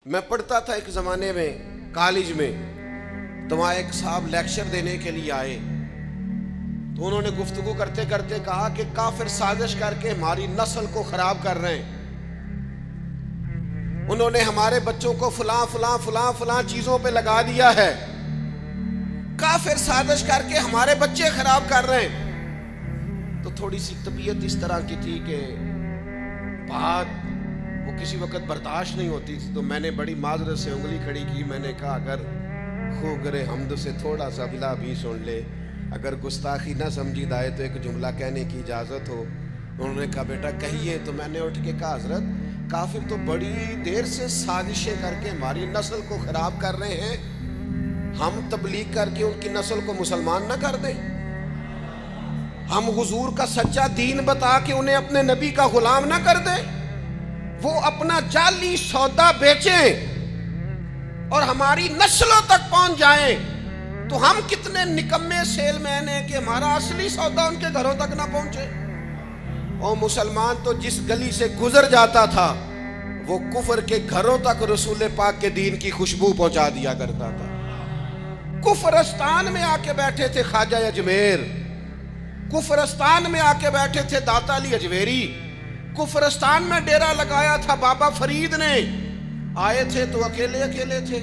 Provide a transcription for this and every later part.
میں پڑھتا تھا ایک زمانے میں کالج میں، تو وہاں ایک صاحب لیکچر دینے کے لیے آئے، تو انہوں نے گفتگو کرتے کرتے کہا کہ کافر سازش کر کے ہماری نسل کو خراب کر رہے ہیں، انہوں نے ہمارے بچوں کو فلاں فلاں فلاں فلاں چیزوں پہ لگا دیا ہے، کافر سازش کر کے ہمارے بچے خراب کر رہے ہیں۔ تو تھوڑی سی طبیعت اس طرح کی تھی کہ بات وہ کسی وقت برداشت نہیں ہوتی تھی، تو میں نے بڑی معذرت سے انگلی کھڑی کی، میں نے کہا اگر خوگر حمد سے تھوڑا سا بلا بھی سن لے، اگر گستاخی نہ سمجھی جائے تو ایک جملہ کہنے کی اجازت ہو۔ انہوں نے کہا بیٹا کہیے، تو میں نے اٹھ کے کہا حضرت کافر تو بڑی دیر سے سازشیں کر کے ہماری نسل کو خراب کر رہے ہیں، ہم تبلیغ کر کے ان کی نسل کو مسلمان نہ کر دیں، ہم حضور کا سچا دین بتا کے انہیں اپنے نبی کا غلام نہ کر دیں، وہ اپنا جعلی سودا بیچیں اور ہماری نسلوں تک پہنچ جائیں، تو ہم کتنے نکمے سیل مین ہیں کہ ہمارا اصلی سودا ان کے گھروں تک نہ پہنچے۔ اور مسلمان تو جس گلی سے گزر جاتا تھا وہ کفر کے گھروں تک رسول پاک کے دین کی خوشبو پہنچا دیا کرتا تھا۔ کفرستان میں آ کے بیٹھے تھے خواجہ اجمیر، کفرستان میں آ کے بیٹھے تھے داتا علی اجمیری، کفرستان میں ڈیرا لگایا تھا بابا فرید نے، آئے تھے تو اکیلے اکیلے تھے،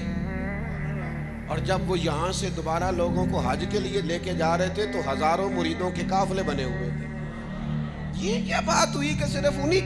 اور جب وہ یہاں سے دوبارہ لوگوں کو حج کے لیے لے کے جا رہے تھے تو ہزاروں مریدوں کے قافلے بنے ہوئے تھے۔ یہ کیا بات ہوئی کہ صرف انہی